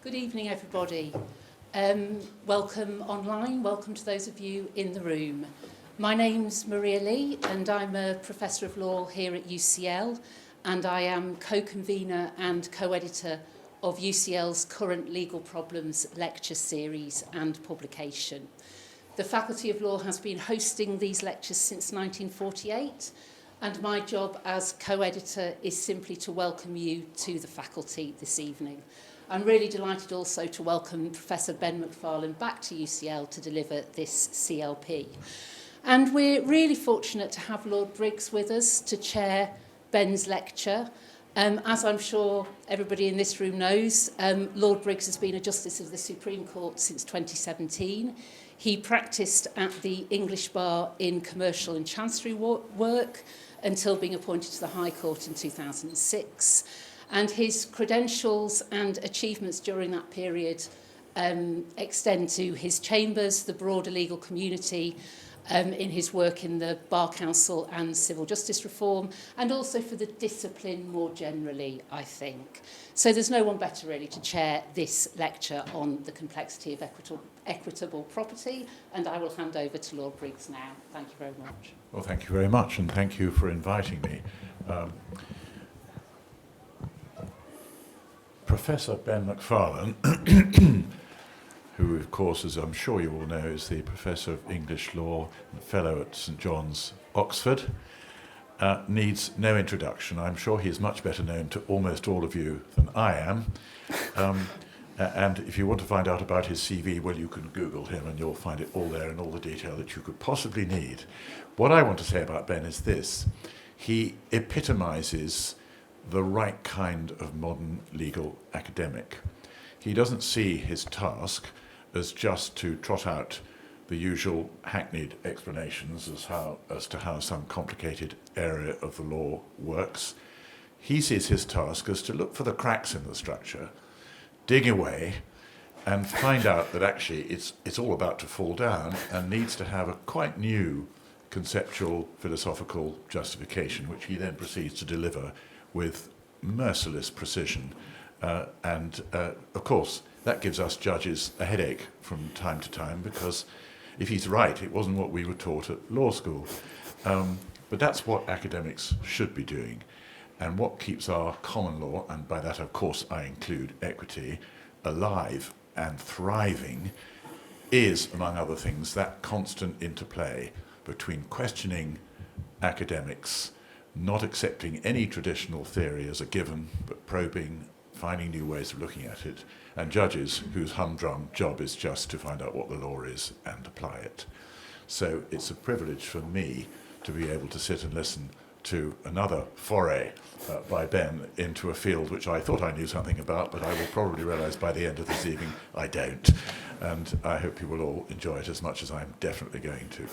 Good evening, everybody. Welcome online, welcome to those of you in the room. My name's Maria Lee and I'm a Professor of Law here at UCL, and I am co-convener and co-editor of UCL's Current Legal Problems lecture series and publication. The Faculty of Law has been hosting these lectures since 1948, and my job as co-editor is simply to welcome you to the faculty this evening. I'm really delighted also to welcome Professor Ben McFarlane back to UCL to deliver this CLP. And we're really fortunate to have Lord Briggs with us to chair Ben's lecture. As I'm sure everybody in this room knows, Lord Briggs has been a Justice of the Supreme Court since 2017. He practised at the English Bar in commercial and chancery work until being appointed to the High Court in 2006. And his credentials and achievements during that period extend to his chambers, the broader legal community, in his work in the Bar Council and civil justice reform, and also for the discipline more generally, I think. So there's no one better really to chair this lecture on the complexity of equitable property, and I will hand over to Lord Briggs now. Thank you very much. Well, thank you very much, and thank you for inviting me. Professor Ben McFarlane, who of course, as I'm sure you all know, is the Professor of English Law and Fellow at St John's, Oxford, needs no introduction. I'm sure he is much better known to almost all of you than I am. And if you want to find out about his CV, well, you can Google him and you'll find it all there in all the detail that you could possibly need. What I want to say about Ben is this. He epitomizes the right kind of modern legal academic. He doesn't see his task as just to trot out the usual hackneyed explanations as to how some complicated area of the law works. He sees his task as to look for the cracks in the structure, dig away, and find out that actually it's all about to fall down and needs to have a quite new conceptual philosophical justification, which he then proceeds to deliver with merciless precision. Of course, that gives us judges a headache from time to time, because if he's right, it wasn't what we were taught at law school. But that's what academics should be doing. And what keeps our common law, and by that, of course, I include equity, alive and thriving is, among other things, that constant interplay between questioning academics, not accepting any traditional theory as a given, but probing, finding new ways of looking at it, and judges whose humdrum job is just to find out what the law is and apply it. So it's a privilege for me to be able to sit and listen to another foray by Ben into a field which I thought I knew something about, but I will probably realise by the end of this evening I don't. And I hope you will all enjoy it as much as I'm definitely going to.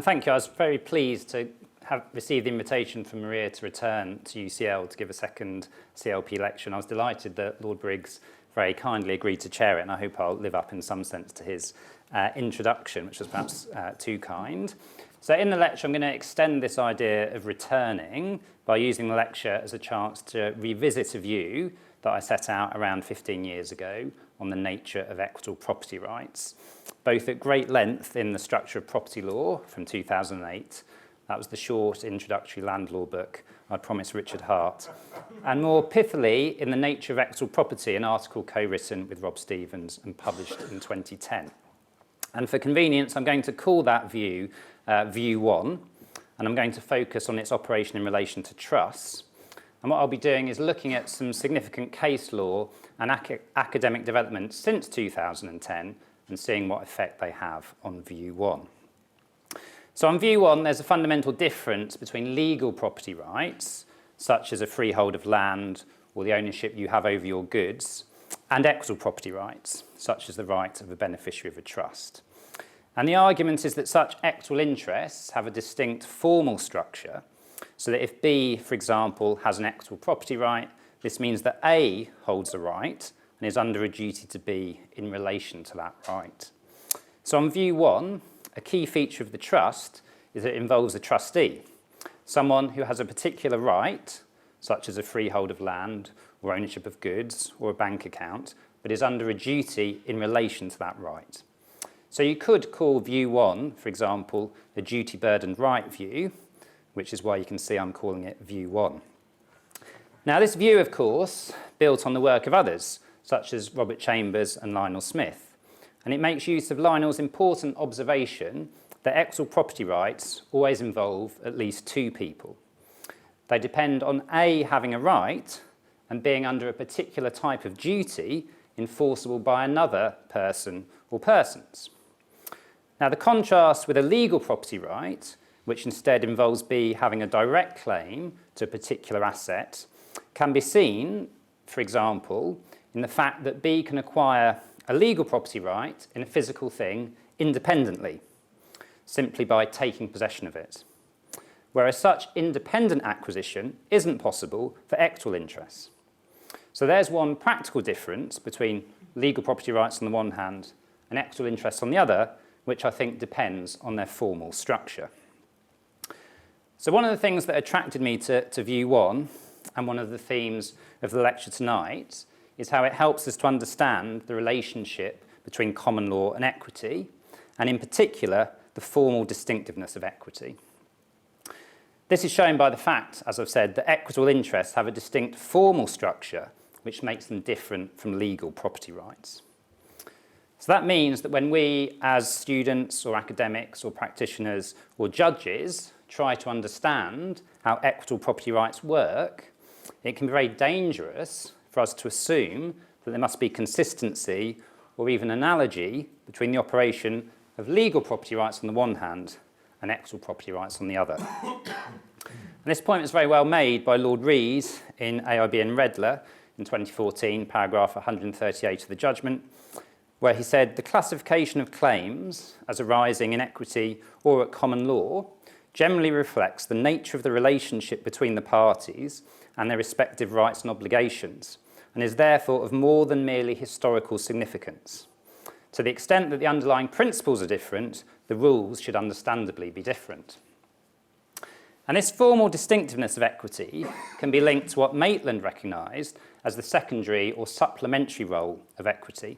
Thank you. I was very pleased to have received the invitation from Maria to return to UCL to give a second CLP lecture. And I was delighted that Lord Briggs very kindly agreed to chair it, and I hope I'll live up in some sense to his introduction, which was perhaps too kind. So in the lecture, I'm going to extend this idea of returning by using the lecture as a chance to revisit a view that I set out around 15 years ago on the nature of equitable property rights, both at great length in the Structure of Property Law from 2008. That was the short introductory land law book I promised Richard Hart. And more pithily in the Nature of Equitable Property, an article co-written with Rob Stevens and published in 2010. And for convenience, I'm going to call that view View 1, and I'm going to focus on its operation in relation to trusts. And what I'll be doing is looking at some significant case law and academic developments since 2010 and seeing what effect they have on View 1. So on View 1, there's a fundamental difference between legal property rights, such as a freehold of land or the ownership you have over your goods, and equitable property rights, such as the right of a beneficiary of a trust. And the argument is that such equitable interests have a distinct formal structure, so that if B, for example, has an equitable property right, this means that A holds a right and is under a duty to B in relation to that right. So on view 1, a key feature of the trust is that it involves a trustee, someone who has a particular right, such as a freehold of land or ownership of goods or a bank account, but is under a duty in relation to that right. So you could call view 1, for example, a duty-burdened right view, which is why you can see I'm calling it view 1. Now this view, of course, built on the work of others, such as Robert Chambers and Lionel Smith, and it makes use of Lionel's important observation that equitable property rights always involve at least two people. They depend on A, having a right, and being under a particular type of duty enforceable by another person or persons. Now the contrast with a legal property right, which instead involves B having a direct claim to a particular asset, can be seen, for example, in the fact that B can acquire a legal property right in a physical thing independently, simply by taking possession of it, whereas such independent acquisition isn't possible for equitable interests. So there's one practical difference between legal property rights on the one hand and equitable interests on the other, which I think depends on their formal structure. So one of the things that attracted me to view 1, and one of the themes of the lecture tonight, is how it helps us to understand the relationship between common law and equity, and in particular, the formal distinctiveness of equity. This is shown by the fact, as I've said, that equitable interests have a distinct formal structure which makes them different from legal property rights. So that means that when we, as students or academics or practitioners or judges, try to understand how equitable property rights work, it can be very dangerous for us to assume that there must be consistency or even analogy between the operation of legal property rights on the one hand and equitable property rights on the other. And this point was very well made by Lord Rees in AIB and Redler in 2014, paragraph 138 of the judgment, where he said, the classification of claims as arising in equity or at common law generally reflects the nature of the relationship between the parties and their respective rights and obligations, and is therefore of more than merely historical significance. To the extent that the underlying principles are different, the rules should understandably be different. And this formal distinctiveness of equity can be linked to what Maitland recognised as the secondary or supplementary role of equity.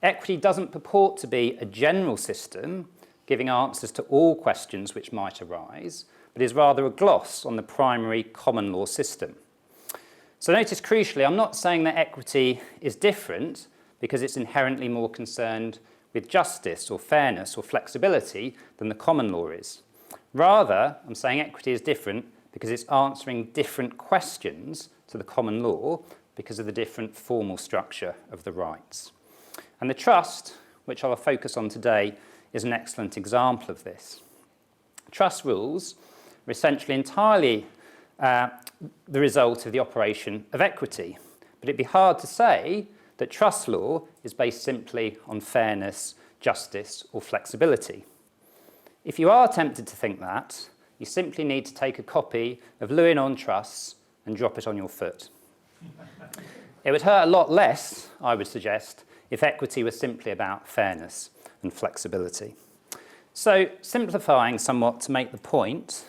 Equity doesn't purport to be a general system giving answers to all questions which might arise, but is rather a gloss on the primary common law system. So notice crucially, I'm not saying that equity is different because it's inherently more concerned with justice or fairness or flexibility than the common law is. Rather, I'm saying equity is different because it's answering different questions to the common law because of the different formal structure of the rights. And the trust, which I'll focus on today, is an excellent example of this. Trust rules are essentially entirely the result of the operation of equity, but it'd be hard to say that trust law is based simply on fairness, justice, or flexibility. If you are tempted to think that, you simply need to take a copy of Lewin on Trusts and drop it on your foot. It would hurt a lot less, I would suggest, if equity was simply about fairness and flexibility. So, simplifying somewhat to make the point,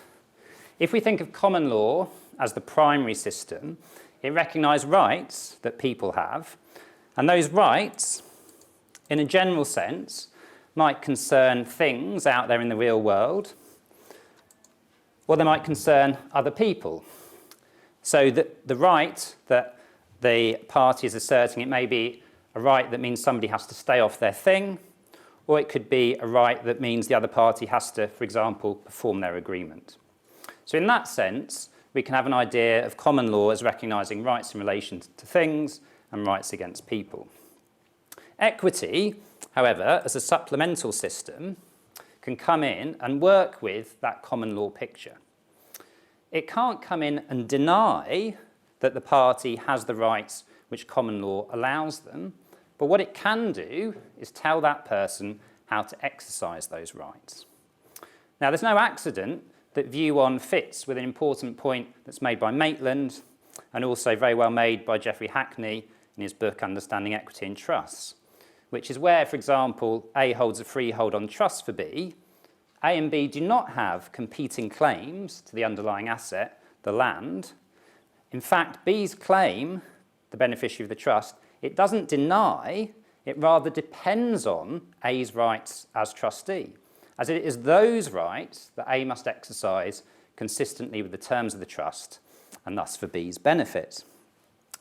if we think of common law as the primary system, it recognises rights that people have, and those rights, in a general sense, might concern things out there in the real world, or they might concern other people. So the right that the party is asserting, it may be a right that means somebody has to stay off their thing, or it could be a right that means the other party has to, for example, perform their agreement. So in that sense, we can have an idea of common law as recognising rights in relation to things and rights against people. Equity, however, as a supplemental system, can come in and work with that common law picture. It can't come in and deny that the party has the rights which common law allows them, but what it can do is tell that person how to exercise those rights. Now, there's no accident that view 1 fits with an important point that's made by Maitland and also very well made by Geoffrey Hackney in his book Understanding Equity in Trusts, which is where, for example, A holds a freehold on trust for B, A and B do not have competing claims to the underlying asset, the land. In fact, B's claim, the beneficiary of the trust, it doesn't deny, it rather depends on A's rights as trustee, as it is those rights that A must exercise consistently with the terms of the trust, and thus for B's benefit.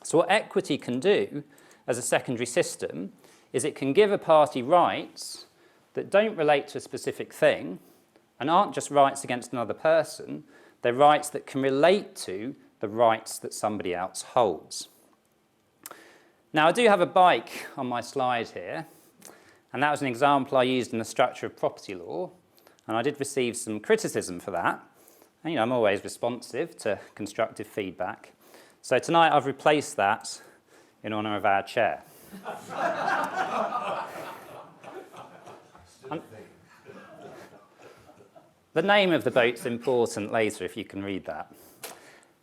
So what equity can do as a secondary system is it can give a party rights that don't relate to a specific thing and aren't just rights against another person, they're rights that can relate to the rights that somebody else holds. Now, I do have a bike on my slide here, and that was an example I used in the structure of property law, and I did receive some criticism for that. And, I'm always responsive to constructive feedback. So tonight I've replaced that in honour of our chair. The name of the boat's important later, if you can read that.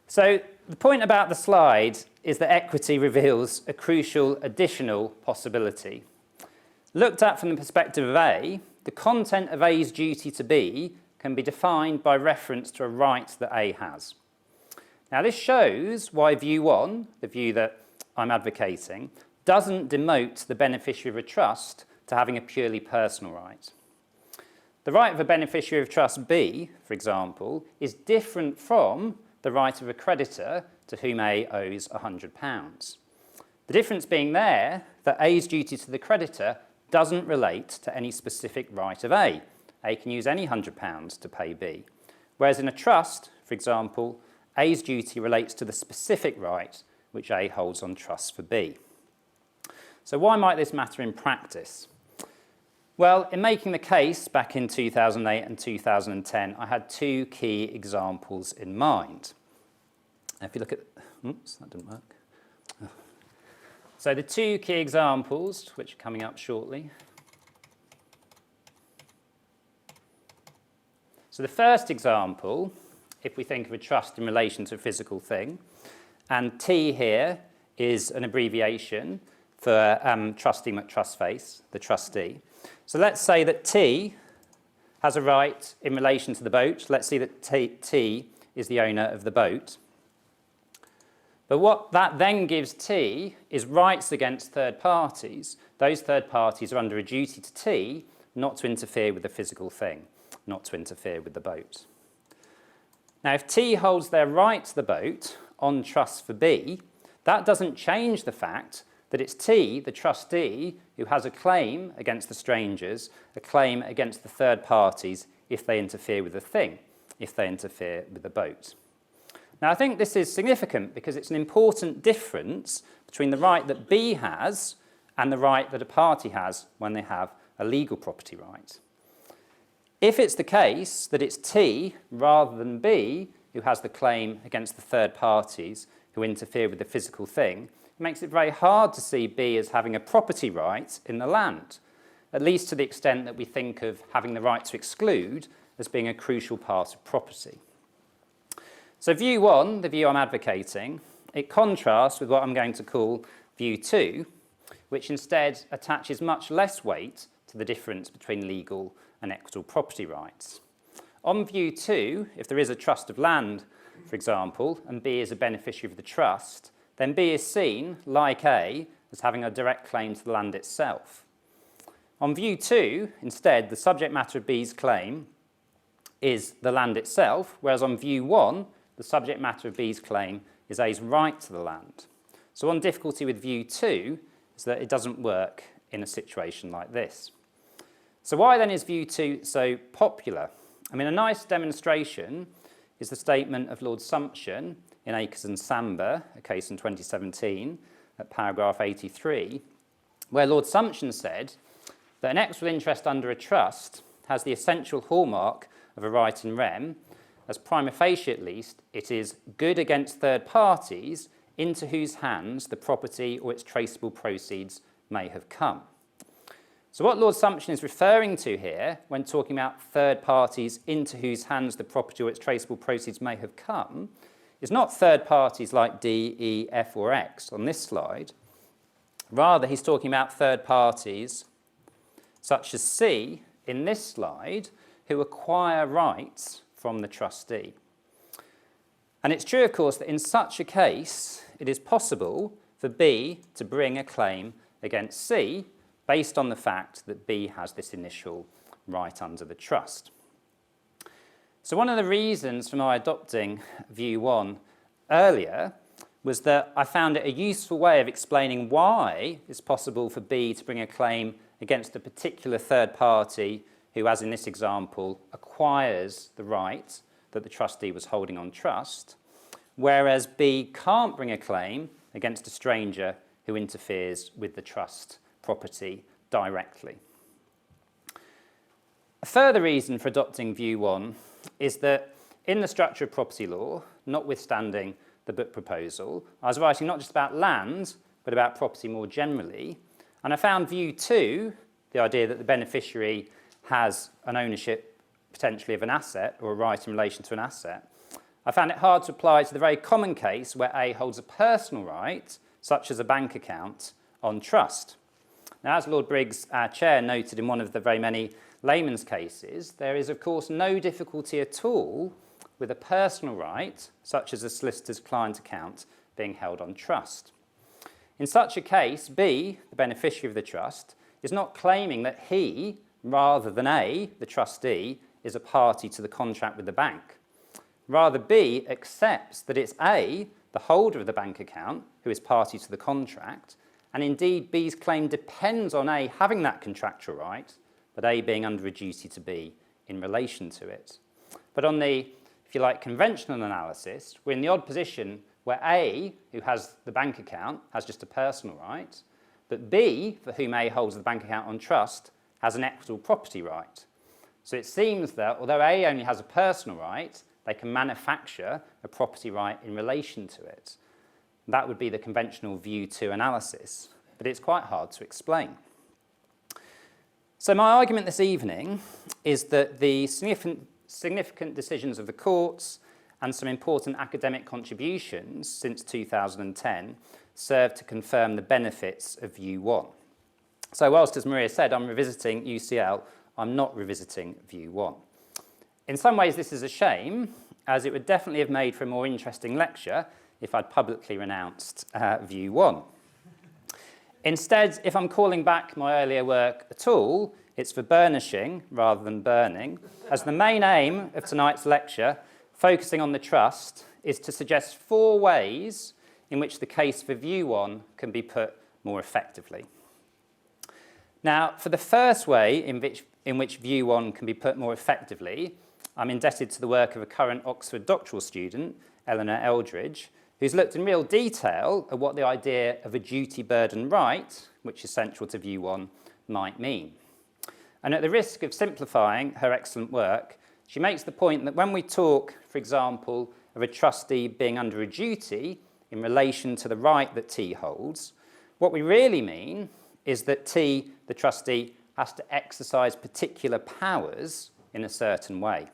So the point about the slide is that equity reveals a crucial additional possibility. Looked at from the perspective of A, the content of A's duty to B can be defined by reference to a right that A has. Now this shows why view 1, the view that I'm advocating, doesn't demote the beneficiary of a trust to having a purely personal right. The right of a beneficiary of trust B, for example, is different from the right of a creditor to whom A owes £100. The difference being there that A's duty to the creditor doesn't relate to any specific right of A. A can use any £100 to pay B. Whereas in a trust, for example, A's duty relates to the specific right which A holds on trust for B. So why might this matter in practice? Well, in making the case back in 2008 and 2010, I had two key examples in mind. If you look at, oops, that didn't work. So the two key examples, which are coming up shortly. So the first example, if we think of a trust in relation to a physical thing, and T here is an abbreviation for trustee McTrustface, the trustee. So let's say that T has a right in relation to the boat. Let's see that T is the owner of the boat. But what that then gives T is rights against third parties. Those third parties are under a duty to T not to interfere with the physical thing, not to interfere with the boat. Now, if T holds their right to the boat on trust for B, that doesn't change the fact that it's T, the trustee, who has a claim against the strangers, a claim against the third parties if they interfere with the thing, if they interfere with the boat. Now, I think this is significant because it's an important difference between the right that B has and the right that a party has when they have a legal property right. If it's the case that it's T rather than B who has the claim against the third parties who interfere with the physical thing, it makes it very hard to see B as having a property right in the land, at least to the extent that we think of having the right to exclude as being a crucial part of property. So view 1, the view I'm advocating, it contrasts with what I'm going to call view 2, which instead attaches much less weight to the difference between legal and equitable property rights. On view 2, if there is a trust of land, for example, and B is a beneficiary of the trust, then B is seen, like A, as having a direct claim to the land itself. On view 2, instead, the subject matter of B's claim is the land itself, whereas on view 1, the subject matter of B's claim is A's right to the land. So one difficulty with view 2 is that it doesn't work in a situation like this. So why then is view 2 so popular? I mean, a nice demonstration is the statement of Lord Sumption in Akers and Samba, a case in 2017, at paragraph 83, where Lord Sumption said that an equitable interest under a trust has the essential hallmark of a right in rem, as prima facie at least, it is good against third parties into whose hands the property or its traceable proceeds may have come. So what Lord Sumption is referring to here, when talking about third parties into whose hands the property or its traceable proceeds may have come, is not third parties like D, E, F or X on this slide, Rather, he's talking about third parties, such as C in this slide, who acquire rights from the trustee. And it's true, of course, that in such a case, it is possible for B to bring a claim against C based on the fact that B has this initial right under the trust. So one of the reasons for my adopting view 1 earlier was that I found it a useful way of explaining why it's possible for B to bring a claim against a particular third party who, as in this example, acquires the right that the trustee was holding on trust, whereas B can't bring a claim against a stranger who interferes with the trust property directly. A further reason for adopting view 1 is that in the structure of property law, notwithstanding the book proposal, I was writing not just about land, but about property more generally, and I found view 2, the idea that the beneficiary has an ownership potentially of an asset or a right in relation to an asset, I found it hard to apply to the very common case where A holds a personal right, such as a bank account, on trust. Now, as Lord Briggs, our chair, noted in one of the very many layman's cases, there is, of course, no difficulty at all with a personal right, such as a solicitor's client account, being held on trust. In such a case, B, the beneficiary of the trust, is not claiming that he, rather than A, the trustee, is a party to the contract with the bank. Rather, B accepts that it's A, the holder of the bank account, who is party to the contract, and indeed B's claim depends on A having that contractual right, but A being under a duty to B in relation to it. But on the, if you like, conventional analysis, we're in the odd position where A, who has the bank account, has just a personal right, but B, for whom A holds the bank account on trust, has an equitable property right. So it seems that although A only has a personal right, they can manufacture a property right in relation to it. That would be the conventional view 2 analysis, but it's quite hard to explain. So my argument this evening is that the significant decisions of the courts and some important academic contributions since 2010 serve to confirm the benefits of view 1. So whilst, as Maria said, I'm revisiting UCL, I'm not revisiting view 1. In some ways, this is a shame, as it would definitely have made for a more interesting lecture if I'd publicly renounced view 1. Instead, if I'm calling back my earlier work at all, it's for burnishing rather than burning, as the main aim of tonight's lecture, focusing on the trust, is to suggest 4 ways in which the case for view 1 can be put more effectively. Now, for the first way in which view 1 can be put more effectively, I'm indebted to the work of a current Oxford doctoral student, Eleanor Eldridge, who's looked in real detail at what the idea of a duty burden right, which is central to view 1, might mean. And at the risk of simplifying her excellent work, she makes the point that when we talk, for example, of a trustee being under a duty in relation to the right that T holds, what we really mean is that T, the trustee, has to exercise particular powers in a certain way.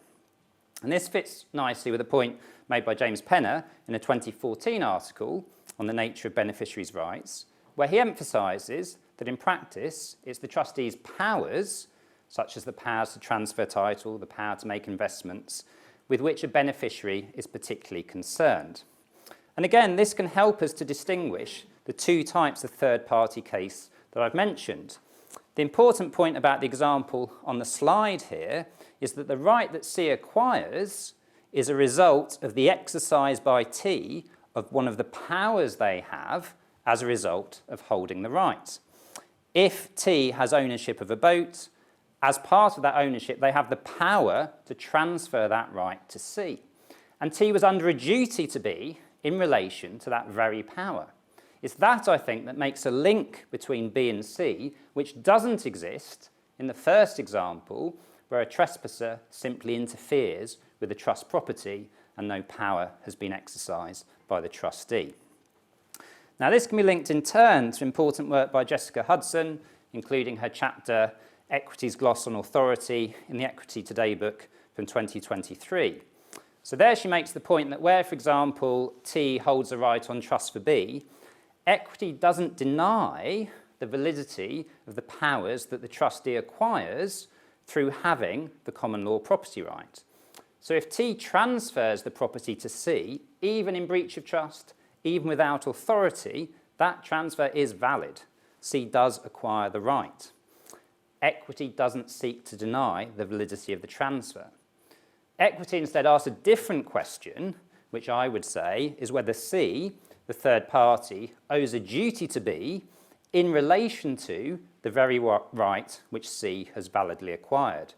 And this fits nicely with a point made by James Penner in a 2014 article on the nature of beneficiaries' rights, where he emphasises that in practice it's the trustee's powers, such as the powers to transfer title, the power to make investments, with which a beneficiary is particularly concerned. And again, this can help us to distinguish the 2 types of third-party case that I've mentioned. The important point about the example on the slide here is that the right that C acquires is a result of the exercise by T of one of the powers they have as a result of holding the right. If T has ownership of a boat, as part of that ownership, they have the power to transfer that right to C. And T was under a duty to B in relation to that very power. It's that, I think, that makes a link between B and C, which doesn't exist in the first example, where a trespasser simply interferes with the trust property and no power has been exercised by the trustee. Now, this can be linked in turn to important work by Jessica Hudson, including her chapter Equity's Gloss on Authority in the Equity Today book from 2023. So there she makes the point that where, for example, T holds a right on trust for B, equity doesn't deny the validity of the powers that the trustee acquires through having the common law property right. So if T transfers the property to C, even in breach of trust, even without authority, that transfer is valid. C does acquire the right. Equity doesn't seek to deny the validity of the transfer. Equity instead asks a different question, which I would say is whether C, the third party, owes a duty to B in relation to the very right which C has validly acquired.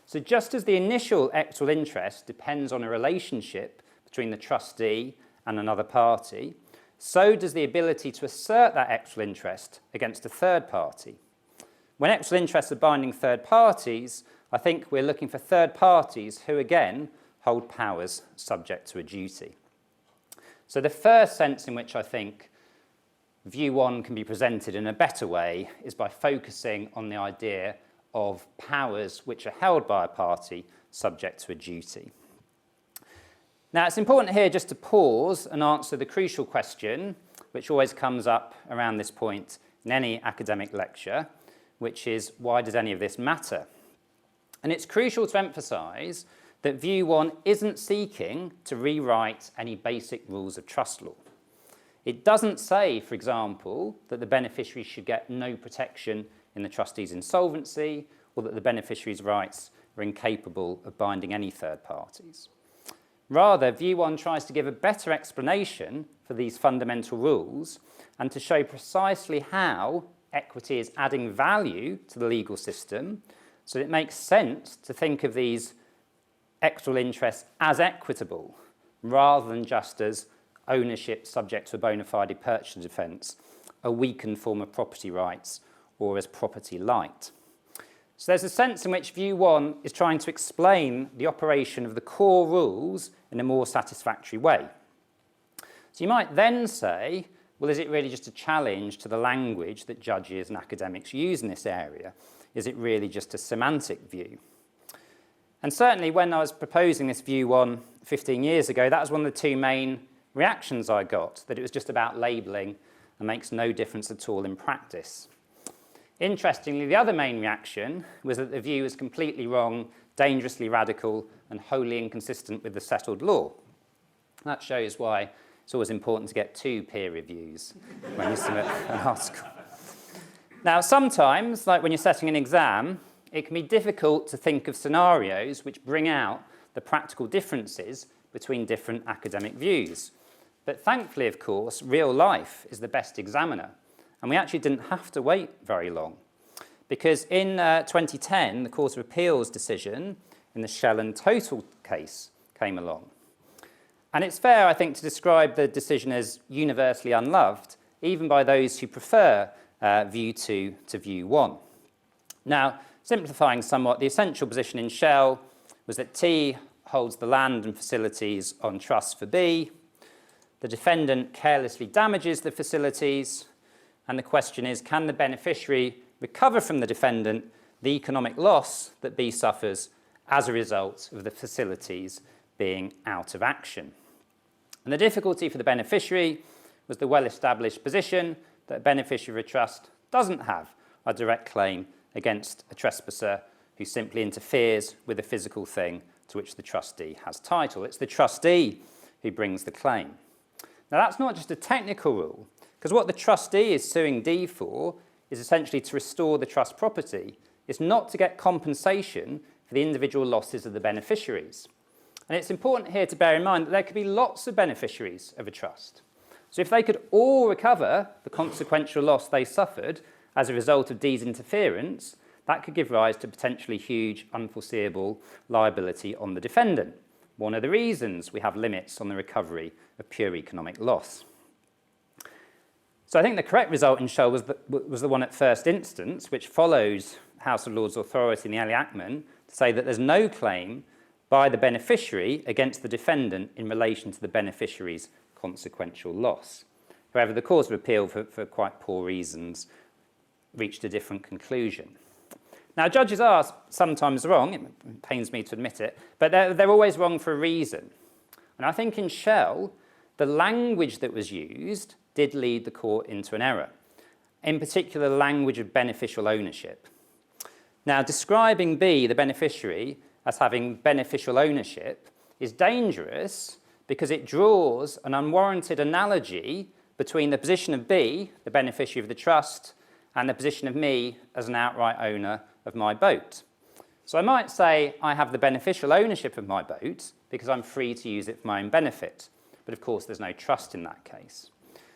So just as the initial equitable interest depends on a relationship between the trustee and another party, so does the ability to assert that equitable interest against a third party. When equitable interests are binding third parties, I think we're looking for third parties who, again, hold powers subject to a duty. So the first sense in which I think view 1 can be presented in a better way is by focusing on the idea of powers which are held by a party subject to a duty. Now, it's important here just to pause and answer the crucial question, which always comes up around this point in any academic lecture, which is, why does any of this matter? And it's crucial to emphasise that view 1 isn't seeking to rewrite any basic rules of trust law. It doesn't say, for example, that the beneficiary should get no protection in the trustee's insolvency, or that the beneficiary's rights are incapable of binding any third parties. Rather, view 1 tries to give a better explanation for these fundamental rules and to show precisely how equity is adding value to the legal system, so it makes sense to think of these equitable interests as equitable, rather than just as ownership subject to a bona fide purchase defence, a weakened form of property rights, or as property light. So there's a sense in which view 1 is trying to explain the operation of the core rules in a more satisfactory way. So you might then say, well, is it really just a challenge to the language that judges and academics use in this area? Is it really just a semantic view? And certainly when I was proposing this view 1 15 years ago, that was one of the two main reactions I got, that it was just about labelling and makes no difference at all in practice. Interestingly, the other main reaction was that the view is completely wrong, dangerously radical, and wholly inconsistent with the settled law. That shows why it's always important to get 2 peer reviews when you submit an article. Now, sometimes, like when you're setting an exam, it can be difficult to think of scenarios which bring out the practical differences between different academic views. But thankfully, of course, real life is the best examiner. And we actually didn't have to wait very long, because in 2010, the Court of Appeal's decision in the Shell and Total case came along. And it's fair, I think, to describe the decision as universally unloved, even by those who prefer view 2 to view 1. Now, simplifying somewhat, the essential position in Shell was that T holds the land and facilities on trust for B, the defendant carelessly damages the facilities, and the question is, can the beneficiary recover from the defendant the economic loss that B suffers as a result of the facilities being out of action? And the difficulty for the beneficiary was the well-established position that a beneficiary of a trust doesn't have a direct claim against a trespasser who simply interferes with a physical thing to which the trustee has title. It's the trustee who brings the claim. Now, that's not just a technical rule, because what the trustee is suing D for is essentially to restore the trust property. It's not to get compensation for the individual losses of the beneficiaries. And it's important here to bear in mind that there could be lots of beneficiaries of a trust. So if they could all recover the consequential loss they suffered as a result of D's interference, that could give rise to potentially huge, unforeseeable liability on the defendant. One of the reasons we have limits on the recovery of pure economic loss. So I think the correct result in Shell was the one at first instance, which follows House of Lords authority in the Alley Ackman to say that there's no claim by the beneficiary against the defendant in relation to the beneficiary's consequential loss. However, the Court of Appeal, for quite poor reasons, reached a different conclusion. Now, judges are sometimes wrong, it pains me to admit it, but they're always wrong for a reason. And I think in Shell, the language that was used did lead the court into an error, in particular the language of beneficial ownership. Now, describing B, the beneficiary, as having beneficial ownership is dangerous because it draws an unwarranted analogy between the position of B, the beneficiary of the trust, and the position of me as an outright owner of my boat. So I might say I have the beneficial ownership of my boat because I'm free to use it for my own benefit. But of course, there's no trust in that case.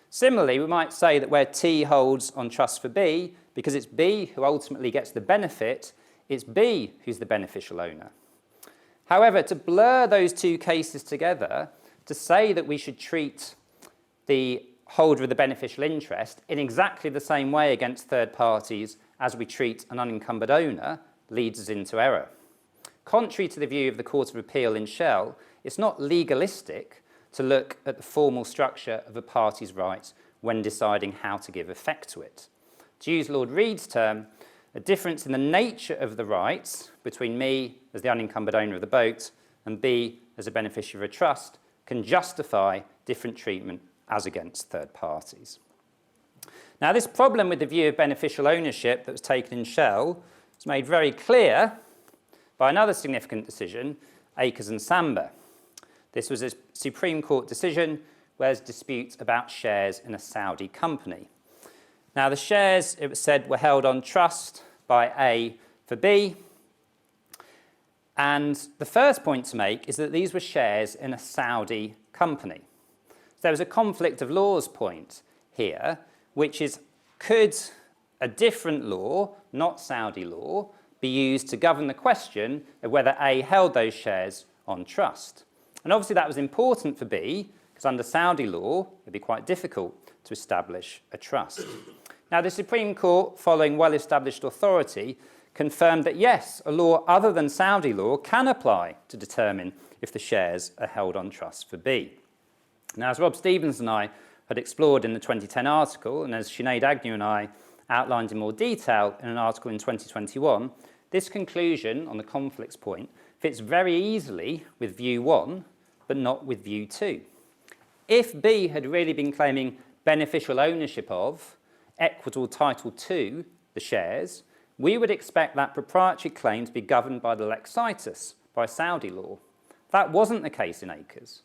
Similarly, we might say that where T holds on trust for B, because it's B who ultimately gets the benefit, it's B who's the beneficial owner. However, to blur those two cases together, to say that we should treat the holder of the beneficial interest in exactly the same way against third parties as we treat an unencumbered owner leads us into error. Contrary to the view of the Court of Appeal in Shell, it's not legalistic to look at the formal structure of a party's rights when deciding how to give effect to it. To use Lord Reed's term, a difference in the nature of the rights between me as the unencumbered owner of the boat and B as a beneficiary of a trust can justify different treatment as against third parties. Now, this problem with the view of beneficial ownership that was taken in Shell was made very clear by another significant decision, Akers and Samba. This was a Supreme Court decision where there's disputes about shares in a Saudi company. Now, the shares, it was said, were held on trust by A for B. And the first point to make is that these were shares in a Saudi company. So there was a conflict of laws point here, which is, could a different law, not Saudi law, be used to govern the question of whether A held those shares on trust? And obviously that was important for B, because under Saudi law, it would be quite difficult to establish a trust. Now, the Supreme Court, following well-established authority, confirmed that yes, a law other than Saudi law can apply to determine if the shares are held on trust for B. Now, as Rob Stevens and I had explored in the 2010 article, and as Sinead Agnew and I outlined in more detail in an article in 2021, this conclusion on the conflicts point fits very easily with view 1, but not with view 2. If B had really been claiming beneficial ownership of, equitable title to, the shares, we would expect that proprietary claim to be governed by the lex situs, by Saudi law. That wasn't the case in Akers.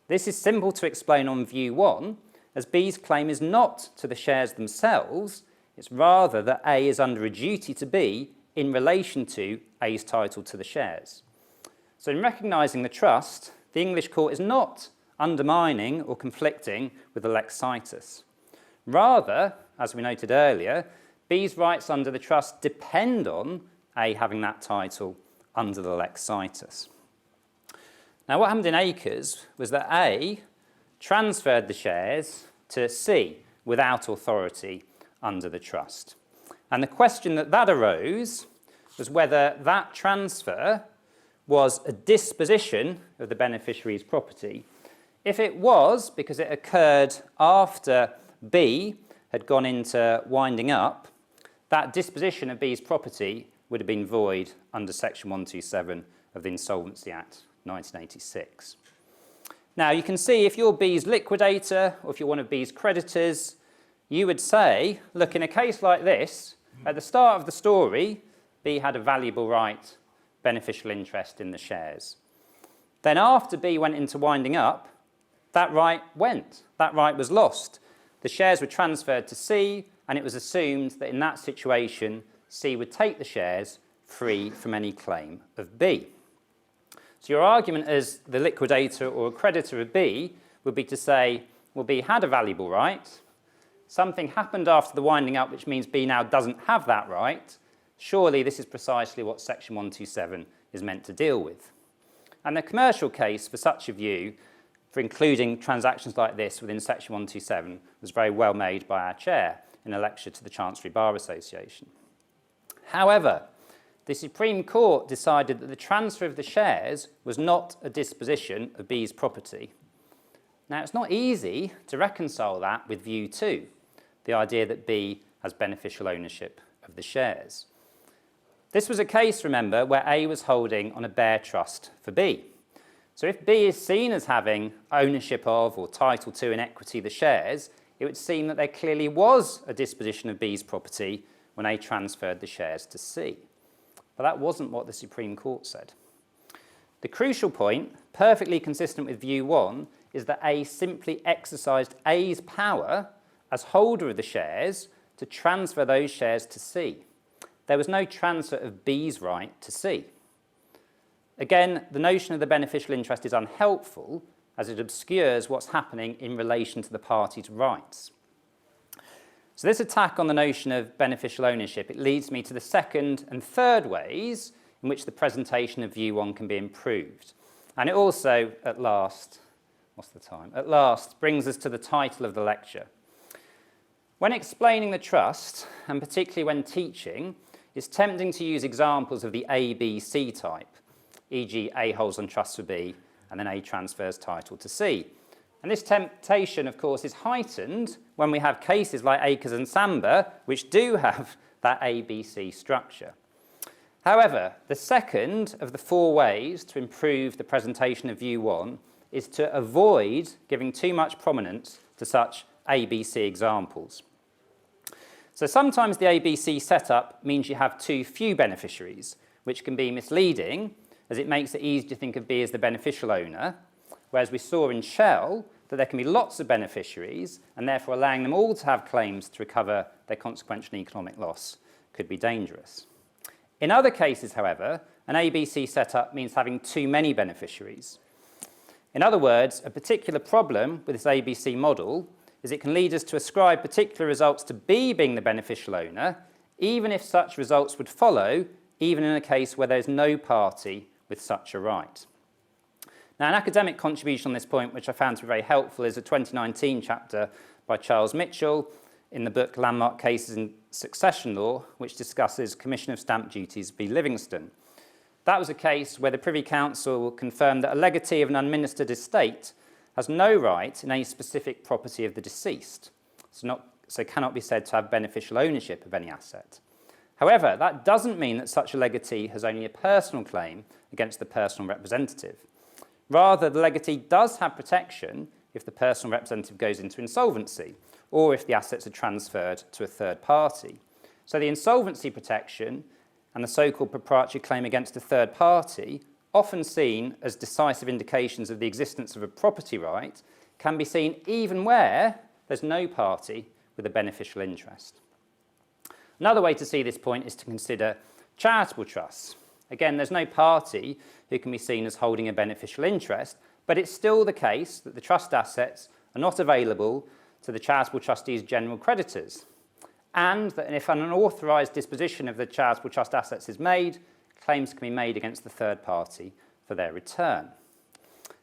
This is simple to explain on view 1, as B's claim is not to the shares themselves, it's rather that A is under a duty to B in relation to A's title to the shares. So in recognising the trust, the English court is not undermining or conflicting with the lex situs. Rather, as we noted earlier, B's rights under the trust depend on A having that title under the lex situs. Now, what happened in Akers was that A transferred the shares to C without authority under the trust. And the question that arose was whether that transfer was a disposition of the beneficiary's property. If it was, because it occurred after B had gone into winding up, that disposition of B's property would have been void under Section 127 of the Insolvency Act 1986. Now, you can see if you're B's liquidator or if you're one of B's creditors, you would say, look, in a case like this, at the start of the story, B had a valuable right, beneficial interest in the shares. Then after B went into winding up, that right went. That right was lost. The shares were transferred to C, and it was assumed that in that situation, C would take the shares free from any claim of B. So your argument as the liquidator or a creditor of B would be to say, well, B had a valuable right. Something happened after the winding up, which means B now doesn't have that right. Surely this is precisely what Section 127 is meant to deal with. And the commercial case for such a view, for including transactions like this within Section 127, was very well made by our chair in a lecture to the Chancery Bar Association. However, the Supreme Court decided that the transfer of the shares was not a disposition of B's property. Now, it's not easy to reconcile that with view 2, the idea that B has beneficial ownership of the shares. This was a case, remember, where A was holding on a bare trust for B. So if B is seen as having ownership of or title to in equity the shares, it would seem that there clearly was a disposition of B's property when A transferred the shares to C. But that wasn't what the Supreme Court said. The crucial point, perfectly consistent with view 1, is that A simply exercised A's power as holder of the shares to transfer those shares to C. There was no transfer of B's right to C. Again, the notion of the beneficial interest is unhelpful as it obscures what's happening in relation to the parties' rights. So this attack on the notion of beneficial ownership, it leads me to the second and third ways in which the presentation of view 1 can be improved. And it also, at last, brings us to the title of the lecture. When explaining the trust, and particularly when teaching, it's tempting to use examples of the ABC type, e.g. A holds on trust for B, and then A transfers title to C. And this temptation, of course, is heightened when we have cases like Akers and Samba, which do have that ABC structure. However, the second of the 4 ways to improve the presentation of view 1 is to avoid giving too much prominence to such ABC examples. So sometimes the ABC setup means you have too few beneficiaries, which can be misleading, as it makes it easy to think of B as the beneficial owner, whereas we saw in Shell that there can be lots of beneficiaries, and therefore allowing them all to have claims to recover their consequential economic loss could be dangerous. In other cases, however, an ABC setup means having too many beneficiaries. In other words, a particular problem with this ABC model is it can lead us to ascribe particular results to B being the beneficial owner, even if such results would follow, even in a case where there's no party with such a right. Now, an academic contribution on this point, which I found to be very helpful, is a 2019 chapter by Charles Mitchell in the book Landmark Cases in Succession Law, which discusses Commission of Stamp Duties v. Livingston. That was a case where the Privy Council confirmed that a legatee of an unministered estate has no right in any specific property of the deceased, so cannot be said to have beneficial ownership of any asset. However, that doesn't mean that such a legatee has only a personal claim against the personal representative. Rather, the legatee does have protection if the personal representative goes into insolvency or if the assets are transferred to a third party. So the insolvency protection and the so-called proprietary claim against a third party, often seen as decisive indications of the existence of a property right, can be seen even where there's no party with a beneficial interest. Another way to see this point is to consider charitable trusts. Again, there's no party who can be seen as holding a beneficial interest, but it's still the case that the trust assets are not available to the charitable trustee's general creditors, and that if an unauthorised disposition of the charitable trust assets is made, claims can be made against the third party for their return.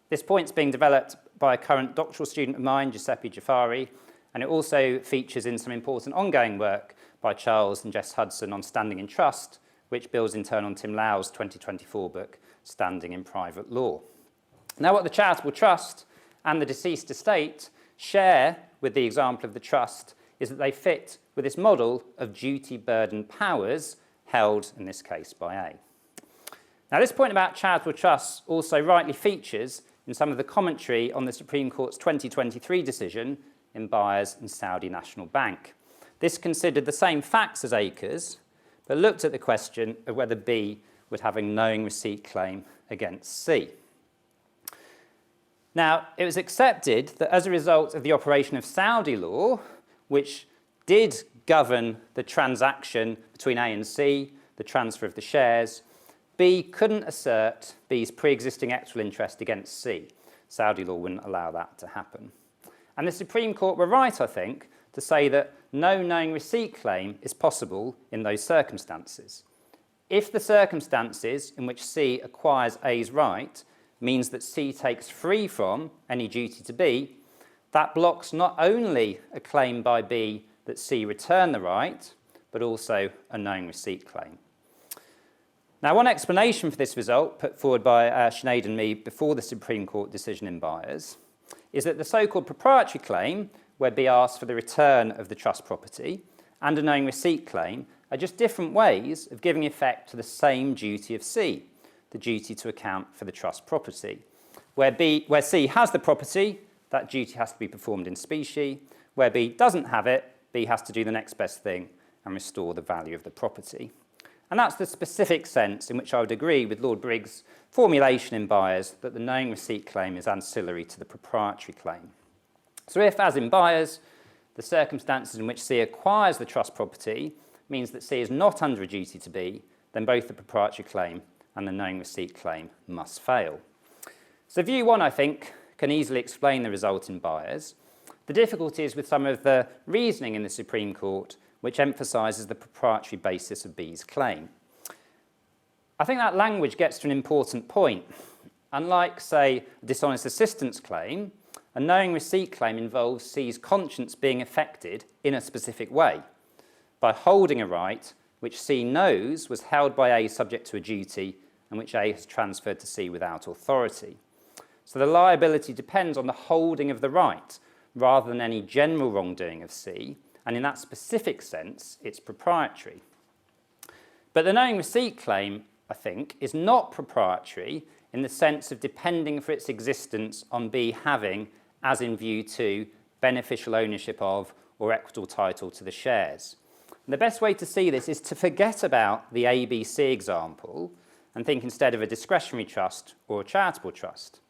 This point is being developed by a current doctoral student of mine, Giuseppe Giaffari, and it also features in some important ongoing work by Charles and Jess Hudson on standing in trust, which builds in turn on Tim Lau's 2024 book, Standing in Private Law. Now, what the charitable trust and the deceased estate share with the example of the trust is that they fit with this model of duty-burdened powers held, in this case, by A. Now, this point about charitable trusts also rightly features in some of the commentary on the Supreme Court's 2023 decision in Byers and Saudi National Bank. This considered the same facts as Akers, but looked at the question of whether B would have a knowing receipt claim against C. Now, it was accepted that as a result of the operation of Saudi law, which did govern the transaction between A and C, the transfer of the shares, B couldn't assert B's pre-existing equitable interest against C. Saudi law wouldn't allow that to happen. And the Supreme Court were right, I think, to say that no knowing receipt claim is possible in those circumstances. If the circumstances in which C acquires A's right means that C takes free from any duty to B, that blocks not only a claim by B that C return the right, but also a knowing receipt claim. Now, one explanation for this result put forward by Sinead and me before the Supreme Court decision in Byers is that the so-called proprietary claim, where B asks for the return of the trust property, and a knowing receipt claim are just different ways of giving effect to the same duty of C, the duty to account for the trust property. Where C has the property, that duty has to be performed in specie, Where B doesn't have it, B has to do the next best thing and restore the value of the property. And that's the specific sense in which I would agree with Lord Briggs' formulation in Byers that the knowing receipt claim is ancillary to the proprietary claim. So if, as in Byers, the circumstances in which C acquires the trust property means that C is not under a duty to B, then both the proprietary claim and the knowing receipt claim must fail. So view 1, I think, can easily explain the result in Byers. The difficulty is with some of the reasoning in the Supreme Court which emphasises the proprietary basis of B's claim. I think that language gets to an important point. Unlike, say, a dishonest assistance claim, a knowing receipt claim involves C's conscience being affected in a specific way by holding a right which C knows was held by A subject to a duty and which A has transferred to C without authority. So the liability depends on the holding of the right rather than any general wrongdoing of C, and in that specific sense, it's proprietary. But the knowing receipt claim, I think, is not proprietary in the sense of depending for its existence on B having, as in view 2, beneficial ownership of or equitable title to the shares. And the best way to see this is to forget about the ABC example and think instead of a discretionary trust or a charitable trust.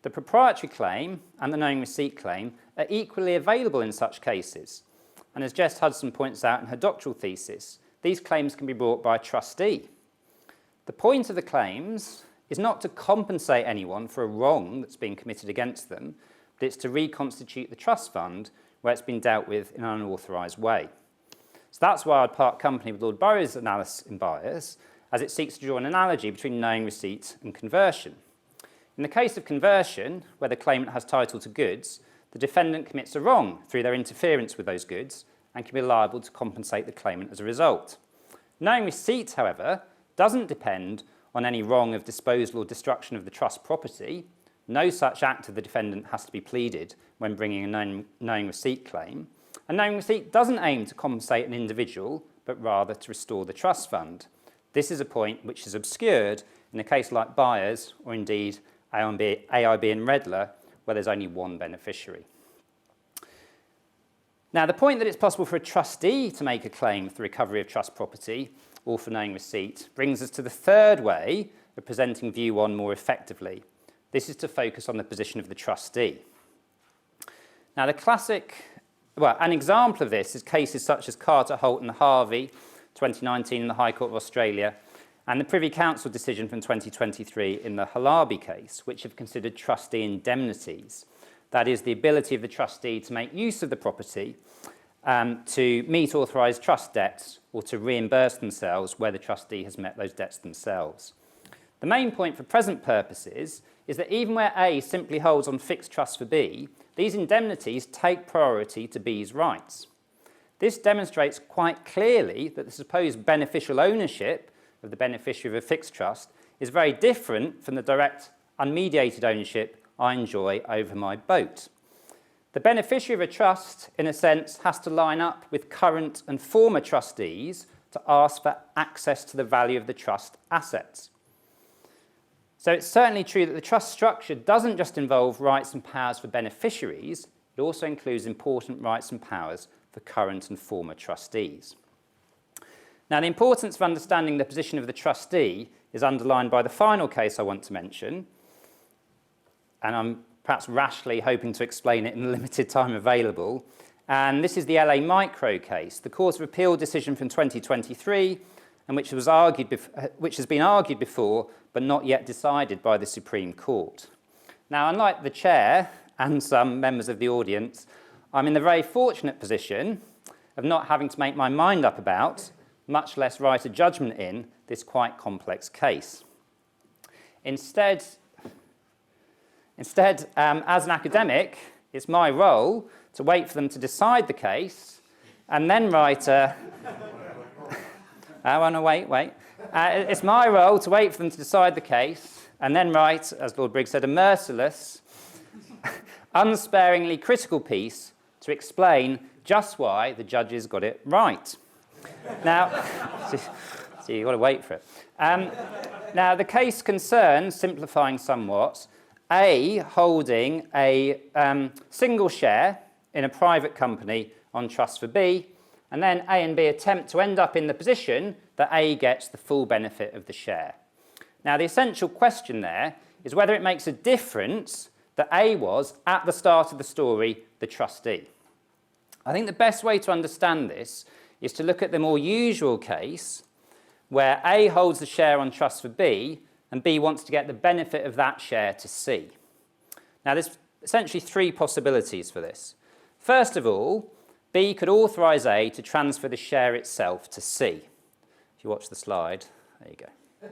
The proprietary claim and the knowing receipt claim are equally available in such cases. And as Jess Hudson points out in her doctoral thesis, these claims can be brought by a trustee. The point of the claims is not to compensate anyone for a wrong that's been committed against them, but it's to reconstitute the trust fund where it's been dealt with in an unauthorised way. So that's why I'd part company with Lord Burroughs' analysis in Byers, as it seeks to draw an analogy between knowing receipt and conversion. In the case of conversion, where the claimant has title to goods, the defendant commits a wrong through their interference with those goods and can be liable to compensate the claimant as a result. Knowing receipt, however, doesn't depend on any wrong of disposal or destruction of the trust property. No such act of the defendant has to be pleaded when bringing a knowing receipt claim. And knowing receipt doesn't aim to compensate an individual, but rather to restore the trust fund. This is a point which is obscured in a case like Byers, or indeed AIB and Redler, where there's only one beneficiary. Now, the point that it's possible for a trustee to make a claim for the recovery of trust property or for knowing receipt brings us to the third way of presenting view 1 more effectively. This is to focus on the position of the trustee. Now, an example of this is cases such as Carter, Holt and Harvey, 2019 in the High Court of Australia, and the Privy Council decision from 2023 in the Halabi case, which have considered trustee indemnities. That is, the ability of the trustee to make use of the property to meet authorised trust debts or to reimburse themselves where the trustee has met those debts themselves. The main point for present purposes is that even where A simply holds on fixed trust for B, these indemnities take priority to B's rights. This demonstrates quite clearly that the supposed beneficial ownership of the beneficiary of a fixed trust is very different from the direct, unmediated ownership I enjoy over my boat. The beneficiary of a trust, in a sense, has to line up with current and former trustees to ask for access to the value of the trust assets. So it's certainly true that the trust structure doesn't just involve rights and powers for beneficiaries, it also includes important rights and powers for current and former trustees. Now, the importance of understanding the position of the trustee is underlined by the final case I want to mention, and I'm perhaps rashly hoping to explain it in the limited time available. And this is the LA Micro case, the Court of Appeal decision from 2023, and which has been argued before, but not yet decided by the Supreme Court. Now, unlike the chair and some members of the audience, I'm in the very fortunate position of not having to make my mind up about, much less write a judgment in, this quite complex case. Instead, as an academic, it's my role to wait for them to decide the case and then write a... It's my role to wait for them to decide the case and then write, as Lord Briggs said, a merciless, unsparingly critical piece to explain just why the judges got it right. Now, so you've got to wait for it. Now, the case concerns, simplifying somewhat, A holding a single share in a private company on trust for B, and then A and B attempt to end up in the position that A gets the full benefit of the share. Now, the essential question there is whether it makes a difference that A was, at the start of the story, the trustee. I think the best way to understand this is to look at the more usual case where A holds the share on trust for B and B wants to get the benefit of that share to C. Now, there's essentially three possibilities for this. First of all, B could authorise A to transfer the share itself to C. If you watch the slide, there you go.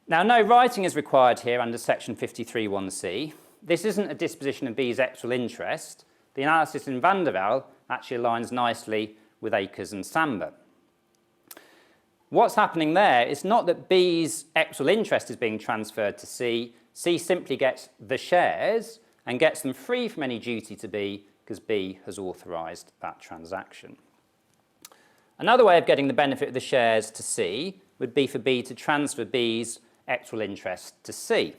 Now, no writing is required here under section 53(1)(c). This isn't a disposition of B's actual interest. The analysis in Van der Waal actually aligns nicely with Akers and Samba. What's happening there is not that B's actual interest is being transferred to C. C simply gets the shares and gets them free from any duty to B because B has authorised that transaction. Another way of getting the benefit of the shares to C would be for B to transfer B's actual interest to C.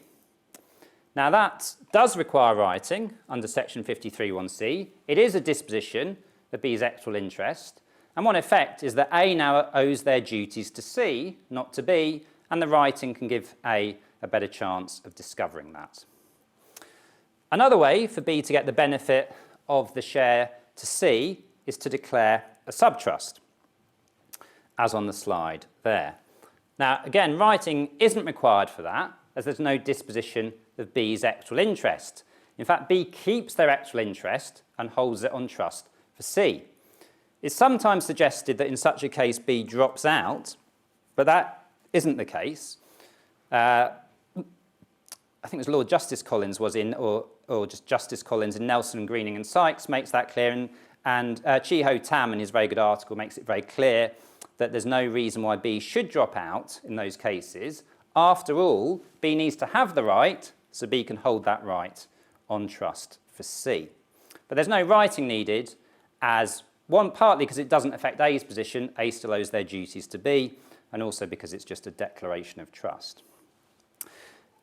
Now, that does require writing under section 53(1)(c). It is a disposition of B's actual interest, and one effect is that A now owes their duties to C, not to B, and the writing can give A better chance of discovering that. Another way for B to get the benefit of the share to C is to declare a subtrust, as on the slide there. Now, again, writing isn't required for that, as there's no disposition of B's actual interest. In fact, B keeps their actual interest and holds it on trust for C. It's sometimes suggested that in such a case B drops out, but that isn't the case. I think it was Lord Justice Collins was in, or just Justice Collins in Nelson, Greening and Sykes makes that clear, and Chi-Ho Tam in his very good article makes it very clear that there's no reason why B should drop out in those cases. After all, B needs to have the right, so B can hold that right on trust for C. But there's no writing needed, as one, partly because it doesn't affect A's position, A still owes their duties to B, and also because it's just a declaration of trust.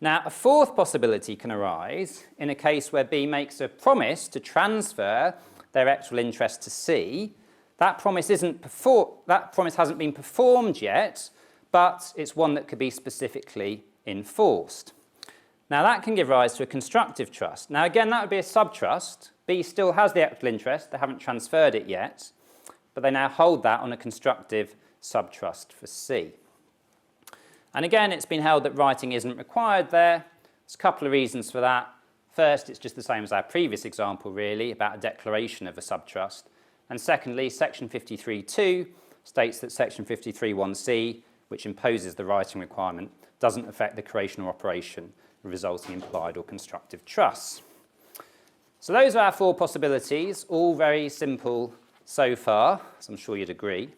Now, a fourth possibility can arise in a case where B makes a promise to transfer their actual interest to C. That promise hasn't been performed yet, but it's one that could be specifically enforced. Now, that can give rise to a constructive trust. Now, again, that would be a subtrust. B still has the actual interest. They haven't transferred it yet, but they now hold that on a constructive subtrust for C. And again, it's been held that writing isn't required there. There's a couple of reasons for that. First, it's just the same as our previous example, really, about a declaration of a subtrust. And secondly, section 53(2) states that section 53(1)(c), which imposes the writing requirement, doesn't affect the creation or operation of resulting implied or constructive trusts. So those are our four possibilities, all very simple so far, as I'm sure you'd agree.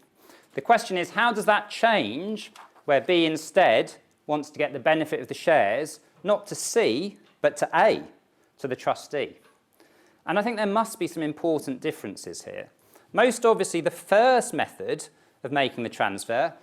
The question is, how does that change where B instead wants to get the benefit of the shares, not to C, but to A, to the trustee? And I think there must be some important differences here. Most obviously, the first method of making the transfer,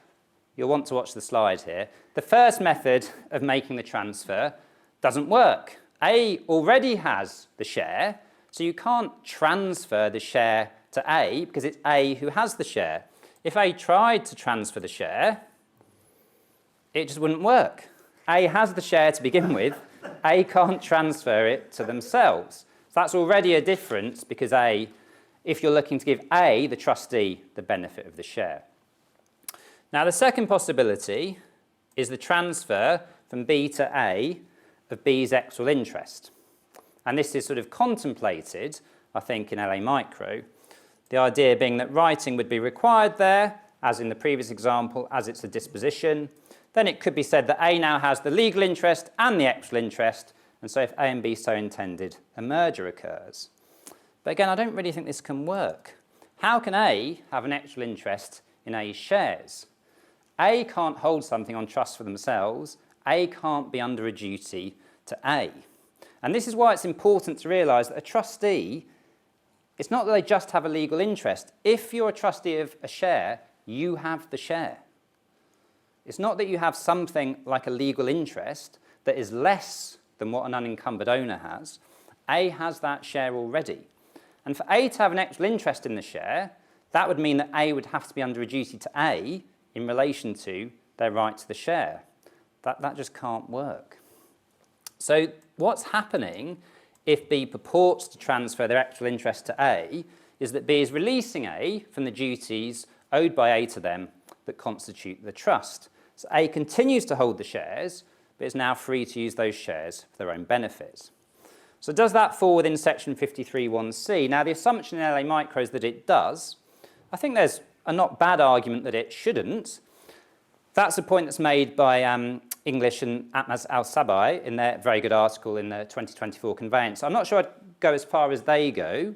you'll want to watch the slide here, the first method of making the transfer doesn't work. A already has the share, so you can't transfer the share to A because it's A who has the share. If A tried to transfer the share, it just wouldn't work. A has the share to begin with. A can't transfer it to themselves. So that's already a difference because A, if you're looking to give A, the trustee, the benefit of the share. Now, the second possibility is the transfer from B to A of B's actual interest. And this is sort of contemplated, I think, in LA Micro. The idea being that writing would be required there, as in the previous example, as it's a disposition. Then it could be said that A now has the legal interest and the actual interest, and so if A and B so intended, a merger occurs. But again, I don't really think this can work. How can A have an actual interest in A's shares? A can't hold something on trust for themselves. A can't be under a duty to A. And this is why it's important to realise that a trustee, it's not that they just have a legal interest. If you're a trustee of a share, you have the share. It's not that you have something like a legal interest that is less than what an unencumbered owner has. A has that share already. And for A to have an actual interest in the share, that would mean that A would have to be under a duty to A in relation to their right to the share. That just can't work. So what's happening if B purports to transfer their actual interest to A is that B is releasing A from the duties owed by A to them that constitute the trust. So A continues to hold the shares, but is now free to use those shares for their own benefits. So does that fall within section 53(1)(c)? Now the assumption in LA Micro is that it does. I think there's a not bad argument that it shouldn't. That's a point that's made by English and Atmas Al-Sabai in their very good article in the 2024 Conveyance. I'm not sure I'd go as far as they go,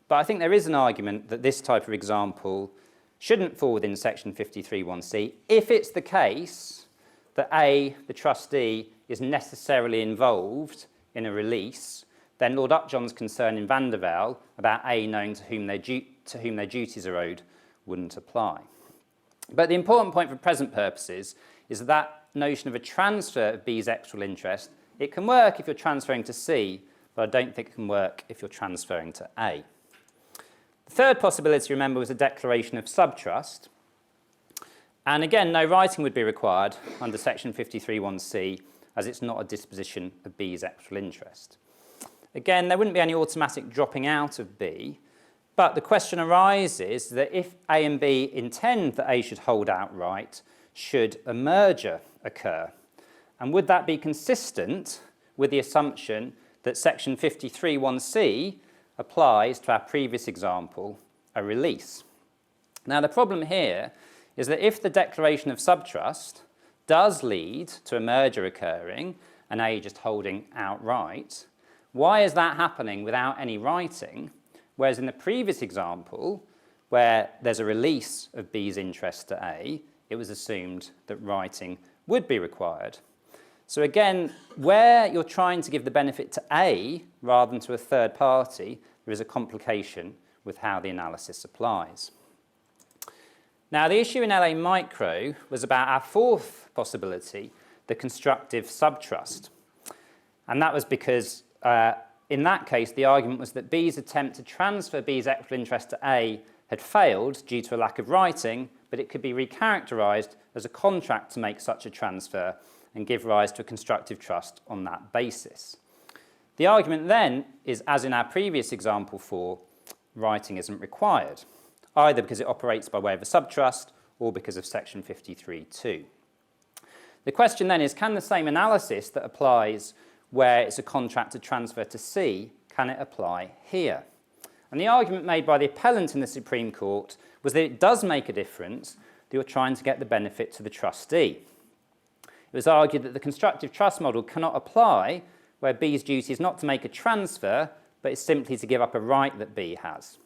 but I think there is an argument that this type of example shouldn't fall within section 53(1)(c) if it's the case that A, the trustee, is necessarily involved in a release, then Lord Upjohn's concern in Van der Velde about A knowing to whom their duties are owed wouldn't apply. But the important point for present purposes is that notion of a transfer of B's actual interest, it can work if you're transferring to C, but I don't think it can work if you're transferring to A. The third possibility, remember, was a declaration of subtrust. And again, no writing would be required under section 53(1)(c), as it's not a disposition of B's actual interest. Again, there wouldn't be any automatic dropping out of B, but the question arises that if A and B intend that A should hold outright, should a merger occur? And would that be consistent with the assumption that section 53(1)(c) applies to our previous example, a release? Now, the problem here is that if the declaration of subtrust does lead to a merger occurring and A just holding outright, why is that happening without any writing? Whereas in the previous example, where there's a release of B's interest to A, it was assumed that writing would be required. So again, where you're trying to give the benefit to A rather than to a third party, there is a complication with how the analysis applies. Now, the issue in LA Micro was about our fourth possibility, the constructive subtrust. And that was because in that case, the argument was that B's attempt to transfer B's actual interest to A had failed due to a lack of writing, but it could be recharacterised as a contract to make such a transfer and give rise to a constructive trust on that basis. The argument then is, as in our previous example 4, writing isn't required, either because it operates by way of a subtrust or because of section 53(2). The question then is, can the same analysis that applies where it's a contract to transfer to C, can it apply here? And the argument made by the appellant in the Supreme Court was that it does make a difference that you're trying to get the benefit to the trustee. It was argued that the constructive trust model cannot apply where B's duty is not to make a transfer, but is simply to give up a right that B has.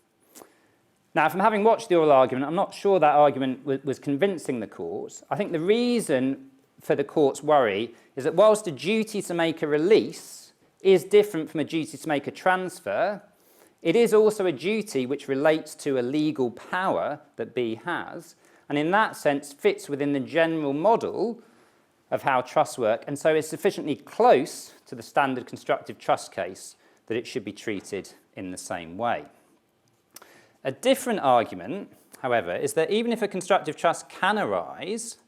Now, from having watched the oral argument, I'm not sure that argument was convincing the court. I think the reason for the court's worry is that whilst a duty to make a release is different from a duty to make a transfer, it is also a duty which relates to a legal power that B has, and in that sense fits within the general model of how trusts work, and so is sufficiently close to the standard constructive trust case that it should be treated in the same way. A different argument, however, is that even if a constructive trust can arise,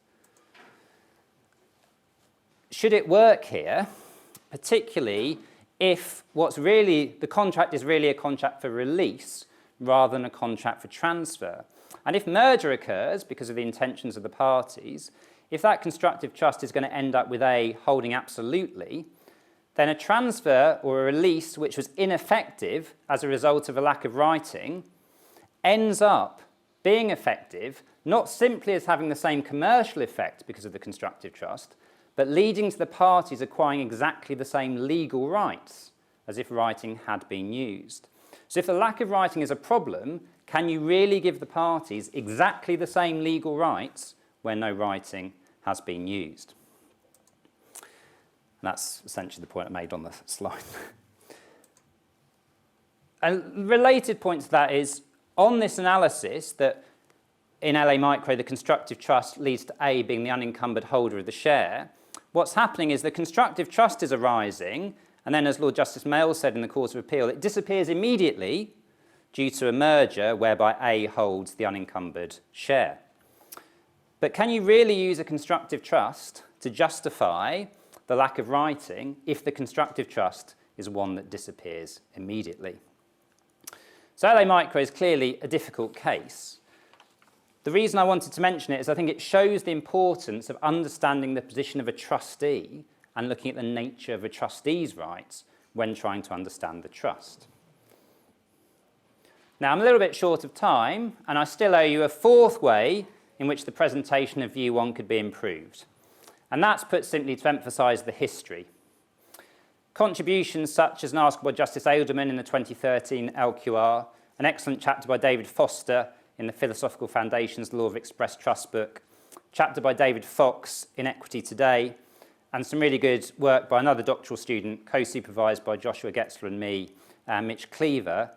should it work here, particularly if the contract is really a contract for release rather than a contract for transfer? And if merger occurs because of the intentions of the parties, if that constructive trust is going to end up with A holding absolutely, then a transfer or a release which was ineffective as a result of a lack of writing ends up being effective, not simply as having the same commercial effect because of the constructive trust, but leading to the parties acquiring exactly the same legal rights as if writing had been used. So if the lack of writing is a problem, can you really give the parties exactly the same legal rights where no writing has been used? And that's essentially the point I made on the slide. A related point to that is, on this analysis that in LA Micro the constructive trust leads to A being the unencumbered holder of the share, what's happening is the constructive trust is arising, and then as Lord Justice Mayle said in the Court of Appeal, it disappears immediately due to a merger whereby A holds the unencumbered share. But can you really use a constructive trust to justify the lack of writing if the constructive trust is one that disappears immediately? So LA Micro is clearly a difficult case. The reason I wanted to mention it is I think it shows the importance of understanding the position of a trustee and looking at the nature of a trustee's rights when trying to understand the trust. Now, I'm a little bit short of time, and I still owe you a fourth way in which the presentation of View 1 could be improved. And that's put simply to emphasise the history. Contributions such as an article by Justice Ailderman in the 2013 LQR, an excellent chapter by David Foster in the Philosophical Foundation's Law of Express Trust book, chapter by David Fox in Equity Today, and some really good work by another doctoral student, co-supervised by Joshua Getzler and me, Mitch Cleaver,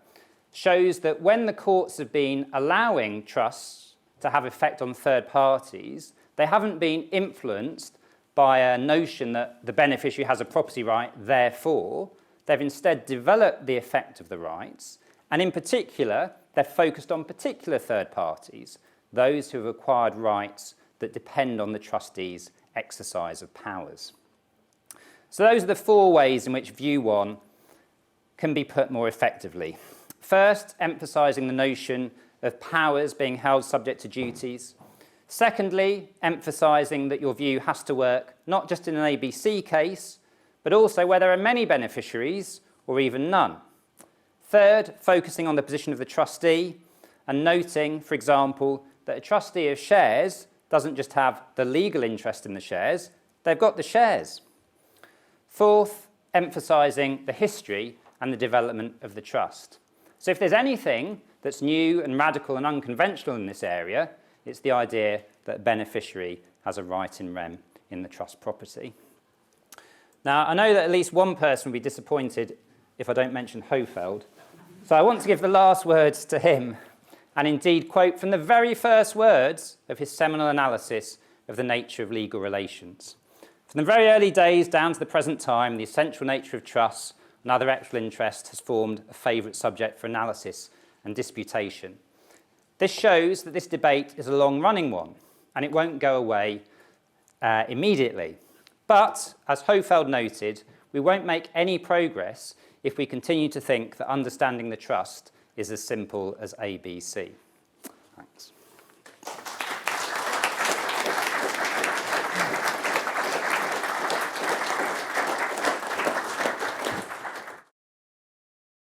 shows that when the courts have been allowing trusts to have effect on third parties, they haven't been influenced by a notion that the beneficiary has a property right, therefore, they've instead developed the effect of the rights, and in particular, they're focused on particular third parties, those who have acquired rights that depend on the trustee's exercise of powers. So those are the four ways in which View 1 can be put more effectively. First, emphasising the notion of powers being held subject to duties. Secondly, emphasising that your view has to work not just in an ABC case, but also where there are many beneficiaries or even none. Third, focusing on the position of the trustee and noting, for example, that a trustee of shares doesn't just have the legal interest in the shares, they've got the shares. Fourth, emphasising the history and the development of the trust. So if there's anything that's new and radical and unconventional in this area, it's the idea that a beneficiary has a right in rem in the trust property. Now, I know that at least one person will be disappointed if I don't mention Hohfeld, so I want to give the last words to him and indeed quote from the very first words of his seminal analysis of the nature of legal relations. From the very early days down to the present time, the essential nature of trusts and other actual interest has formed a favourite subject for analysis and disputation. This shows that this debate is a long-running one, and it won't go away immediately. But, as Hohfeld noted, we won't make any progress if we continue to think that understanding the trust is as simple as ABC. Thanks.